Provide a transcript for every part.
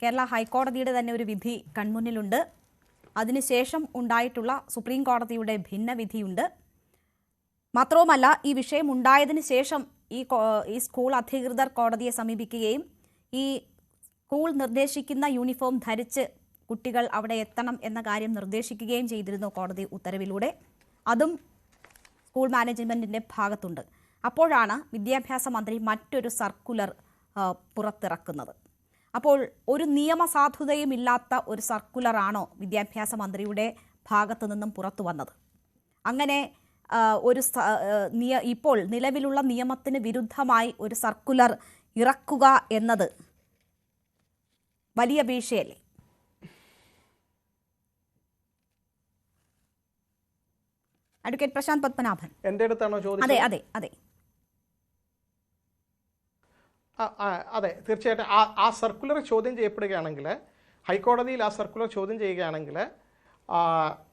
കേരള ഹൈക്കോടതിയുടെ തന്നെ ഒരു വിധി കൺമുന്നിലുണ്ട്. അതിനുശേഷം ഉണ്ടായിട്ടുള്ള സുപ്രീം കോടതിയുടെ ഭിന്നവിധിയുണ്ട്. മാത്രവുമല്ല, ഈ വിഷയം ഉണ്ടായതിനു ശേഷം ഈ സ്കൂൾ അധികൃതർ കോടതിയെ സമീപിക്കുകയും ഈ സ്കൂൾ നിർദ്ദേശിക്കുന്ന യൂണിഫോം ധരിച്ച് കുട്ടികൾ അവിടെ എത്തണം എന്ന കാര്യം നിർദ്ദേശിക്കുകയും ചെയ്തിരുന്നു കോടതി ഉത്തരവിലൂടെ. അതും സ്കൂൾ മാനേജ്മെന്റിന്റെ ഭാഗത്തുണ്ട്. അപ്പോഴാണ് വിദ്യാഭ്യാസ മന്ത്രി മറ്റൊരു സർക്കുലർ പുറത്തിറക്കുന്നത്. അപ്പോൾ ഒരു നിയമസാധുതയും ഇല്ലാത്ത ഒരു സർക്കുലറാണോ വിദ്യാഭ്യാസ മന്ത്രിയുടെ ഭാഗത്തു നിന്നും പുറത്തു വന്നത്? അങ്ങനെ ഇപ്പോൾ നിലവിലുള്ള നിയമത്തിന് വിരുദ്ധമായി ഒരു സർക്കുലർ ഇറക്കുക എന്നത് വലിയ വീഴ്ചയല്ലേ? അഡ്വക്കേറ്റ് പ്രശാന്ത് പത്മനാഭൻ. എൻ്റെ അടുത്താണോ ചോദിച്ചത്? അതെ അതെ അതെ അതെ, തീർച്ചയായിട്ടും ആ സർക്കുലർ ചോദ്യം ചെയ്യപ്പെടുകയാണെങ്കിൽ, ഹൈക്കോടതിയിൽ ആ സർക്കുലർ ചോദ്യം ചെയ്യുകയാണെങ്കിൽ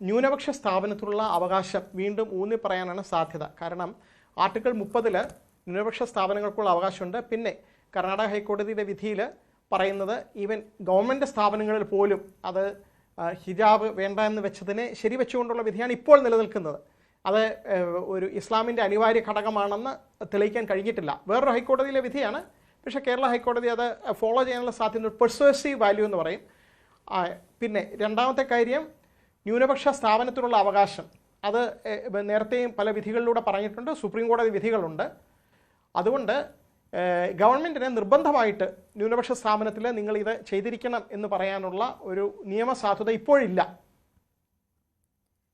ന്യൂനപക്ഷ സ്ഥാപനത്തിലുള്ള അവകാശം വീണ്ടും ഊന്നി പറയാനാണ് സാധ്യത. കാരണം ആർട്ടിക്കിൾ 30 ന്യൂനപക്ഷ സ്ഥാപനങ്ങൾക്കുള്ള അവകാശമുണ്ട്. പിന്നെ കർണാടക ഹൈക്കോടതിയുടെ വിധിയിൽ പറയുന്നത് ഈവൻ ഗവൺമെൻറ് സ്ഥാപനങ്ങളിൽ പോലും അത് ഹിജാബ് വേണ്ട എന്ന് വെച്ചതിനെ ശരിവെച്ചുകൊണ്ടുള്ള വിധിയാണ് ഇപ്പോൾ നിലനിൽക്കുന്നത്. അത് ഒരു ഇസ്ലാമിൻ്റെ അനിവാര്യ ഘടകമാണെന്ന് തെളിയിക്കാൻ കഴിഞ്ഞിട്ടില്ല. വേറൊരു ഹൈക്കോടതിയിലെ വിധിയാണ്. പക്ഷേ കേരള ഹൈക്കോടതി അത് ഫോളോ ചെയ്യാനുള്ള സാധ്യത പെർസ്വേസീവ് വാല്യൂ എന്ന് പറയും. പിന്നെ രണ്ടാമത്തെ കാര്യം, ന്യൂനപക്ഷ സ്ഥാപനത്തിലുള്ള അവകാശം അത് നേരത്തെയും പല വിധികളിലൂടെ പറഞ്ഞിട്ടുണ്ട്, സുപ്രീം കോടതി വിധികളുണ്ട്. അതുകൊണ്ട് ഗവൺമെൻറ്റിനെ നിർബന്ധമായിട്ട് ന്യൂനപക്ഷ സ്ഥാപനത്തിൽ നിങ്ങൾ ഇത് ചെയ്തിരിക്കണം എന്ന് പറയാനുള്ള ഒരു നിയമസാധുത ഇപ്പോഴില്ല.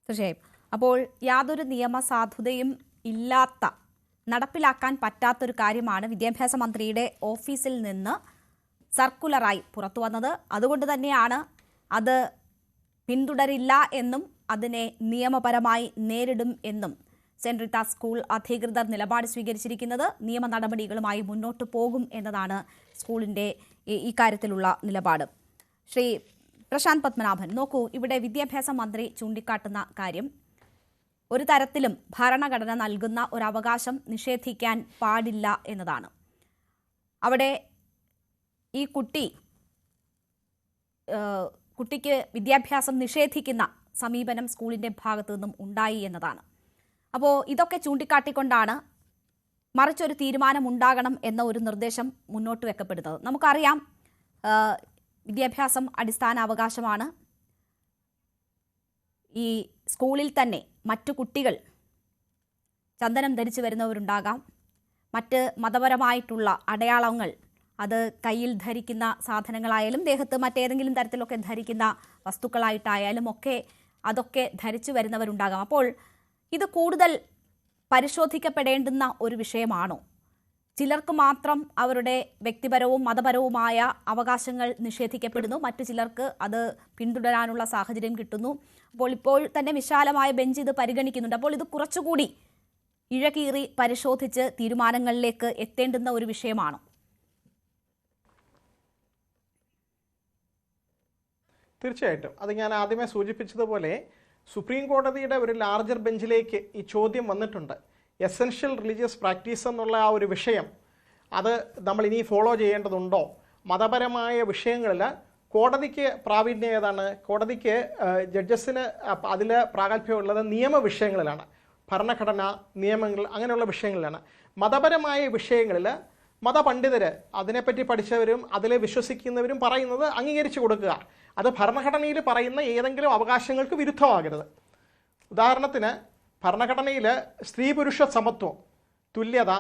തീർച്ചയായും. അപ്പോൾ യാതൊരു നിയമസാധുതയും ഇല്ലാത്ത, നടപ്പിലാക്കാൻ പറ്റാത്തൊരു കാര്യമാണ് വിദ്യാഭ്യാസ മന്ത്രിയുടെ ഓഫീസിൽ നിന്ന് സർക്കുലറായി പുറത്തു വന്നത്. അതുകൊണ്ട് തന്നെയാണ് അത് പിന്തുടരില്ല എന്നും അതിനെ നിയമപരമായി നേരിടും എന്നും സെന്റ് റീത്ത സ്കൂൾ അധികൃതർ നിലപാട് സ്വീകരിച്ചിരിക്കുന്നത്. നിയമ നടപടികളുമായി മുന്നോട്ട് പോകും എന്നതാണ് സ്കൂളിൻ്റെ ഇക്കാര്യത്തിലുള്ള നിലപാട്. ശ്രീ പ്രശാന്ത് പത്മനാഭൻ, നോക്കൂ, ഇവിടെ വിദ്യാഭ്യാസ മന്ത്രി ചൂണ്ടിക്കാട്ടുന്ന കാര്യം ഒരു തരത്തിലും ഭരണഘടന നൽകുന്ന ഒരു അവകാശം നിഷേധിക്കാൻ പാടില്ല എന്നതാണ്. അവിടെ ഈ കുട്ടിക്ക് വിദ്യാഭ്യാസം നിഷേധിക്കുന്ന സമീപനം സ്കൂളിൻ്റെ ഭാഗത്തു നിന്നും ഉണ്ടായി എന്നതാണ്. അപ്പോൾ ഇതൊക്കെ ചൂണ്ടിക്കാട്ടിക്കൊണ്ടാണ് മറിച്ചൊരു തീരുമാനമുണ്ടാകണം എന്ന ഒരു നിർദ്ദേശം മുന്നോട്ട് വെക്കപ്പെടുന്നത്. നമുക്കറിയാം, വിദ്യാഭ്യാസം അടിസ്ഥാന അവകാശമാണ്. ഈ സ്കൂളിൽ തന്നെ മറ്റു കുട്ടികൾ ചന്ദനം ധരിച്ചു വരുന്നവരുണ്ടാകാം. മറ്റ് മതപരമായിട്ടുള്ള അടയാളങ്ങൾ, അത് കയ്യിൽ ധരിക്കുന്ന സാധനങ്ങളായാലും ദേഹത്ത് മറ്റേതെങ്കിലും തരത്തിലൊക്കെ ധരിക്കുന്ന വസ്തുക്കളായിട്ടായാലും ഒക്കെ അതൊക്കെ ധരിച്ചു വരുന്നവരുണ്ടാകാം. അപ്പോൾ ഇത് കൂടുതൽ പരിശോധിക്കപ്പെടേണ്ടുന്ന ഒരു വിഷയമാണോ? ചിലർക്ക് മാത്രം അവരുടെ വ്യക്തിപരവും മതപരവുമായ അവകാശങ്ങൾ നിഷേധിക്കപ്പെടുന്നു, മറ്റു ചിലർക്ക് അത് പിന്തുടരാനുള്ള സാഹചര്യം കിട്ടുന്നു. അപ്പോൾ ഇപ്പോൾ തന്നെ വിശാലമായ ബെഞ്ച് ഇത് പരിഗണിക്കുന്നുണ്ട്. അപ്പോൾ ഇത് കുറച്ചുകൂടി ഇഴകീറി പരിശോധിച്ച് തീരുമാനങ്ങളിലേക്ക് എത്തേണ്ടുന്ന ഒരു വിഷയമാണോ? തീർച്ചയായിട്ടും. അത് ഞാൻ ആദ്യമേ സൂചിപ്പിച്ചതുപോലെ സുപ്രീം കോടതിയുടെ ഒരു ലാർജർ ബെഞ്ചിലേക്ക് ഈ ചോദ്യം വന്നിട്ടുണ്ട്. എസെൻഷ്യൽ റിലീജിയസ് പ്രാക്ടീസ് എന്നുള്ള ആ ഒരു വിഷയം അത് നമ്മൾ ഇനി ഫോളോ ചെയ്യേണ്ടതുണ്ടോ? മതപരമായ വിഷയങ്ങളിൽ കോടതിക്ക് പ്രാവീണ്യം ഏതാണ്? കോടതിക്ക് ജഡ്ജസിന് അതിൽ പ്രാഗൽഭ്യമുള്ളത് നിയമവിഷയങ്ങളിലാണ്, ഭരണഘടന, നിയമങ്ങൾ, അങ്ങനെയുള്ള വിഷയങ്ങളിലാണ്. മതപരമായ വിഷയങ്ങളിൽ മതപണ്ഡിതർ, അതിനെപ്പറ്റി പഠിച്ചവരും അതിൽ വിശ്വസിക്കുന്നവരും പറയുന്നത് അംഗീകരിച്ചു കൊടുക്കുക. അത് ഭരണഘടനയിൽ പറയുന്ന ഏതെങ്കിലും അവകാശങ്ങൾക്ക് വിരുദ്ധമാകരുത്. ഉദാഹരണത്തിന് ഭരണഘടനയിൽ സ്ത്രീ പുരുഷ സമത്വം, തുല്യത,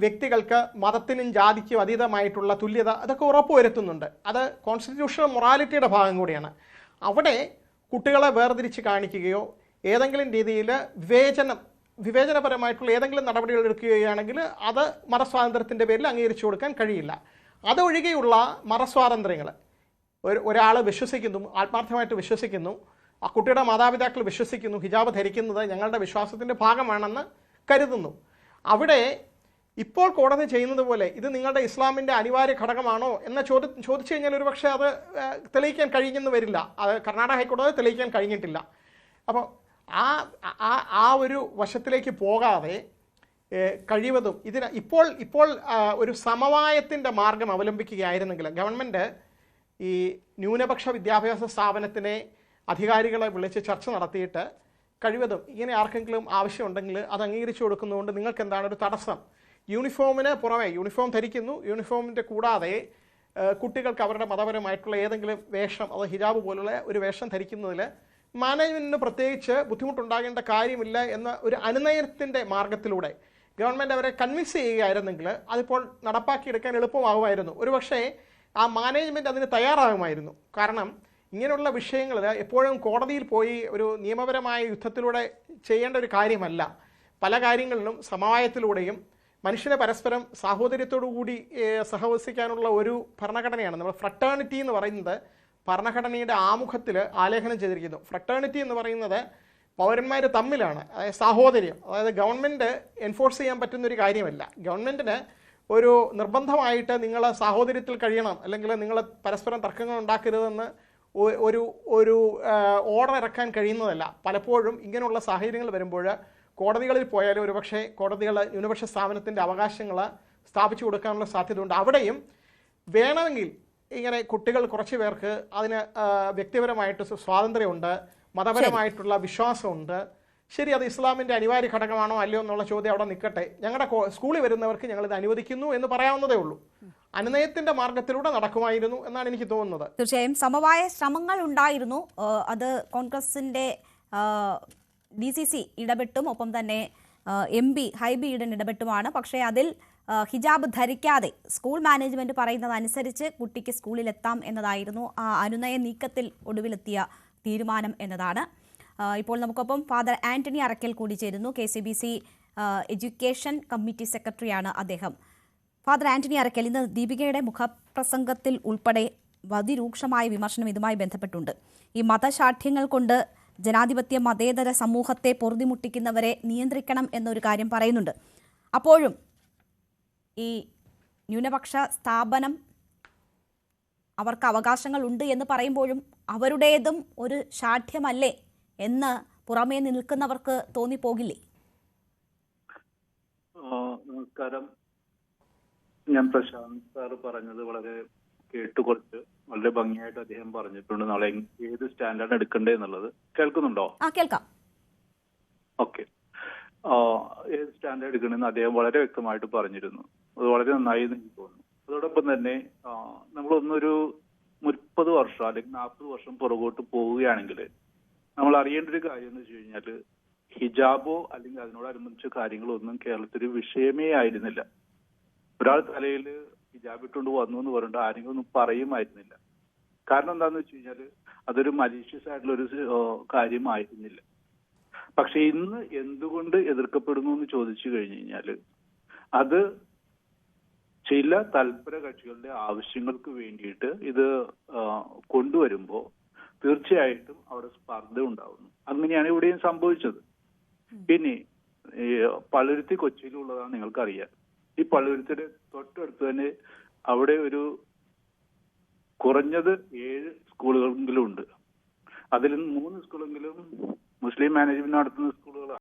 വ്യക്തികൾക്ക് മതത്തിനും ജാതിക്കും അതീതമായിട്ടുള്ള തുല്യത, അതൊക്കെ ഉറപ്പുവരുത്തുന്നുണ്ട്. അത് കോൺസ്റ്റിറ്റ്യൂഷണൽ മൊറാലിറ്റിയുടെ ഭാഗം കൂടിയാണ്. അവിടെ കുട്ടികളെ വേർതിരിച്ച് കാണിക്കുകയോ ഏതെങ്കിലും രീതിയിൽ വിവേചനപരമായിട്ടുള്ള ഏതെങ്കിലും നടപടികൾ എടുക്കുകയാണെങ്കിൽ അത് മതസ്വാതന്ത്ര്യത്തിൻ്റെ പേരിൽ അംഗീകരിച്ചു കൊടുക്കാൻ കഴിയില്ല. അതൊഴികെയുള്ള മതസ്വാതന്ത്ര്യങ്ങൾ, ഒരാൾ വിശ്വസിക്കുന്നു, ആത്മാർത്ഥമായിട്ട് വിശ്വസിക്കുന്നു, ആ കുട്ടിയുടെ മാതാപിതാക്കൾ വിശ്വസിക്കുന്നു, ഹിജാബ് ധരിക്കുന്നത് ഞങ്ങളുടെ വിശ്വാസത്തിൻ്റെ ഭാഗമാണെന്ന് കരുതുന്നു, അവിടെ ഇപ്പോൾ കോടതി ചെയ്യുന്നത് പോലെ ഇത് നിങ്ങളുടെ ഇസ്ലാമിൻ്റെ അനിവാര്യ ഘടകമാണോ എന്ന ചോദിച്ചു കഴിഞ്ഞാൽ ഒരു പക്ഷേ അത് തെളിയിക്കാൻ കഴിഞ്ഞെന്ന് വരില്ല. അത് കർണാടക ഹൈക്കോടതി തെളിയിക്കാൻ കഴിഞ്ഞിട്ടില്ല. അപ്പോൾ ആ ഒരു വശത്തിലേക്ക് പോകാതെ കഴിവതും ഇതിന് ഇപ്പോൾ ഒരു സമവായത്തിൻ്റെ മാർഗം അവലംബിക്കുകയായിരുന്നെങ്കിൽ, ഗവൺമെൻറ് ഈ ന്യൂനപക്ഷ വിദ്യാഭ്യാസ സ്ഥാപനത്തിനെ അധികാരികളെ വിളിച്ച് ചർച്ച നടത്തിയിട്ട് കഴിവതും ഇങ്ങനെ ആർക്കെങ്കിലും ആവശ്യമുണ്ടെങ്കിൽ അത് അംഗീകരിച്ചു കൊടുക്കുന്നതുകൊണ്ട് നിങ്ങൾക്ക് എന്താണ് ഒരു തടസ്സം? യൂണിഫോമിന് പുറമെ യൂണിഫോം ധരിക്കുന്നു, യൂണിഫോമിൻ്റെ കൂടാതെ കുട്ടികൾക്ക് അവരുടെ മതപരമായിട്ടുള്ള ഏതെങ്കിലും വേഷം, അത് ഹിജാബ് പോലുള്ള ഒരു വേഷം ധരിക്കുന്നതിൽ മാനേജ്മെൻറ്റിന് പ്രത്യേകിച്ച് ബുദ്ധിമുട്ടുണ്ടാകേണ്ട കാര്യമില്ല എന്ന ഒരു അനുനയത്തിൻ്റെ മാർഗത്തിലൂടെ ഗവൺമെൻറ് അവരെ കൺവിൻസ് ചെയ്യുകയായിരുന്നെങ്കിൽ അതിപ്പോൾ നടപ്പാക്കിയെടുക്കാൻ എളുപ്പമാകുമായിരുന്നു. ഒരുപക്ഷേ ആ മാനേജ്മെൻറ്റ് അതിന് തയ്യാറാകുമായിരുന്നു. കാരണം ഇങ്ങനെയുള്ള വിഷയങ്ങൾ എപ്പോഴും കോടതിയിൽ പോയി ഒരു നിയമപരമായ യുദ്ധത്തിലൂടെ ചെയ്യേണ്ട ഒരു കാര്യമല്ല. പല കാര്യങ്ങളിലും സമവായത്തിലൂടെയും മനുഷ്യനെ പരസ്പരം സാഹോദര്യത്തോടു കൂടി സഹവസിക്കാനുള്ള ഒരു ഭരണഘടനയാണ് നമ്മൾ ഫ്രട്ടേണിറ്റി എന്ന് പറയുന്നത്. ഭരണഘടനയുടെ ആമുഖത്തിൽ ആലേഖനം ചെയ്തിരിക്കുന്നു. ഫ്രട്ടേണിറ്റി എന്ന് പറയുന്നത് പൗരന്മാർ തമ്മിലാണ്, അതായത് സാഹോദര്യം. അതായത് ഗവൺമെൻറ് എൻഫോഴ്സ് ചെയ്യാൻ പറ്റുന്നൊരു കാര്യമല്ല. ഗവൺമെൻറ്റിന് ഒരു നിർബന്ധമായിട്ട് നിങ്ങൾ സാഹോദര്യത്തിൽ കഴിയണം, അല്ലെങ്കിൽ നിങ്ങൾ പരസ്പരം തർക്കങ്ങൾ ഉണ്ടാക്കരുതെന്ന് ഒരു ഒരു ഓർഡർ ഇറക്കാൻ കഴിയുന്നതല്ല. പലപ്പോഴും ഇങ്ങനെയുള്ള സാഹചര്യങ്ങൾ വരുമ്പോൾ കോടതികളിൽ പോയാലും ഒരുപക്ഷെ കോടതികൾ ന്യൂനപക്ഷ സ്ഥാപനത്തിൻ്റെ അവകാശങ്ങൾ സ്ഥാപിച്ചു കൊടുക്കാനുള്ള സാധ്യതയുണ്ട്. അവിടെയും വേണമെങ്കിൽ ഇങ്ങനെ കുട്ടികൾ കുറച്ച് പേർക്ക് അതിന് വ്യക്തിപരമായിട്ട് സ്വാതന്ത്ര്യമുണ്ട്, മതപരമായിട്ടുള്ള വിശ്വാസമുണ്ട്. ശരി, അത് ഇസ്ലാമിൻ്റെ അനിവാര്യ ഘടകമാണോ അല്ലയോ എന്നുള്ള ചോദ്യം അവിടെ നിൽക്കട്ടെ. ഞങ്ങളുടെ സ്കൂളിൽ വരുന്നവർക്ക് ഞങ്ങളിത് അനുവദിക്കുന്നു എന്ന് പറയാവുന്നതേ ഉള്ളൂ. അനുനയത്തിന്റെ മാർഗത്തിലൂടെ നടക്കുമായിരുന്നു എന്നാണ് എനിക്ക് തോന്നുന്നത്. തീർച്ചയായും സമവായ ശ്രമങ്ങൾ ഉണ്ടായിരുന്നു. അത് കോൺഗ്രസിന്റെ DCC ഇടപെട്ടും ഒപ്പം തന്നെ MP ഹൈബി ഈഡൻ ഇടപെട്ടുമാണ്. പക്ഷേ അതിൽ ഹിജാബ് ധരിക്കാതെ സ്കൂൾ മാനേജ്മെന്റ് പറയുന്നതനുസരിച്ച് കുട്ടിക്ക് സ്കൂളിലെത്താം എന്നതായിരുന്നു ആ അനുനയ നീക്കത്തിൽ ഒടുവിലെത്തിയ തീരുമാനം എന്നതാണ്. ഇപ്പോൾ നമുക്കൊപ്പം ഫാദർ ആന്റണി അറക്കൽ കൂടി ചേരുന്നു. KCBC എഡ്യൂക്കേഷൻ കമ്മിറ്റി സെക്രട്ടറിയാണ് അദ്ദേഹം. ഫാദർ ആന്റണി അറക്കൽ, ഇന്ന് ദീപികയുടെ മുഖപ്രസംഗത്തിൽ ഉൾപ്പെടെ അതിരൂക്ഷമായ വിമർശനം ഇതുമായി ബന്ധപ്പെട്ടുണ്ട്. ഈ മതശാഠ്യങ്ങൾ കൊണ്ട് ജനാധിപത്യ മതേതര സമൂഹത്തെ പൊറുതിമുട്ടിക്കുന്നവരെ നിയന്ത്രിക്കണം എന്നൊരു കാര്യം പറയുന്നുണ്ട്. അപ്പോഴും ഈ ന്യൂനപക്ഷ സ്ഥാപനം അവർക്ക് അവകാശങ്ങൾ ഉണ്ട് എന്ന് പറയുമ്പോഴും അവരുടേതും ഒരു ശാഠ്യമല്ലേ എന്ന് പുറമേ നിൽക്കുന്നവർക്ക് തോന്നിപ്പോകില്ലേ? നമസ്കാരം. ഞാൻ പ്രശാന്ത് സാറ് പറഞ്ഞത് വളരെ കേട്ടുകൊടുത്ത് വളരെ ഭംഗിയായിട്ട് അദ്ദേഹം പറഞ്ഞിട്ടുണ്ട്. നാളെ ഏത് സ്റ്റാൻഡാണ് എടുക്കണ്ടേ എന്നുള്ളത്. കേൾക്കുന്നുണ്ടോ? കേൾക്കാം. ഓക്കെ. ഏത് സ്റ്റാൻഡേർഡ് എടുക്കണമെന്ന് അദ്ദേഹം വളരെ വ്യക്തമായിട്ട് പറഞ്ഞിരുന്നു. അത് വളരെ നന്നായി എനിക്ക് തോന്നുന്നു. അതോടൊപ്പം തന്നെ നമ്മളൊന്നൊരു 30 വർഷം അല്ലെങ്കിൽ 40 വർഷം പുറകോട്ട് പോവുകയാണെങ്കിൽ നമ്മൾ അറിയേണ്ട ഒരു കാര്യം എന്ന് വെച്ച് കഴിഞ്ഞാൽ ഹിജാബോ അല്ലെങ്കിൽ അതിനോടനുബന്ധിച്ച കാര്യങ്ങളോ ഒന്നും കേരളത്തിൽ വിഷയമേ ആയിരുന്നില്ല. ഒരാൾ തലയിൽ ഹിജാബ് ഇട്ടുകൊണ്ട് വന്നു എന്ന് പറഞ്ഞിട്ട് ആരെങ്കിലും ഒന്നും പറയുമായിരുന്നില്ല. കാരണം എന്താണെന്ന് വെച്ച് കഴിഞ്ഞാൽ അതൊരു മലീഷ്യസ് ആയിട്ടുള്ളൊരു കാര്യമായിരുന്നില്ല. പക്ഷെ ഇന്ന് എന്തുകൊണ്ട് എതിർക്കപ്പെടുന്നു എന്ന് ചോദിച്ചു കഴിഞ്ഞു കഴിഞ്ഞാൽ അത് ചില തൽപര കക്ഷികളുടെ ആവശ്യങ്ങൾക്ക് വേണ്ടിയിട്ട് ഇത് കൊണ്ടുവരുമ്പോൾ തീർച്ചയായിട്ടും അവിടെ സ്പർദ്ധ ഉണ്ടാവുന്നു. അങ്ങനെയാണ് ഇവിടെയും സംഭവിച്ചത്. പിന്നെ പള്ളുരുത്തി കൊച്ചിയിലുള്ളതാണ് നിങ്ങൾക്കറിയാം. ഈ പള്ളുരുത്തിയുടെ തൊട്ടടുത്ത് തന്നെ അവിടെ ഒരു കുറഞ്ഞത് 7 സ്കൂളുകളെങ്കിലും ഉണ്ട്. അതിൽ 3 സ്കൂളെങ്കിലും മുസ്ലിം മാനേജ്മെന്റ് നടത്തുന്ന സ്കൂളുകളാണ്.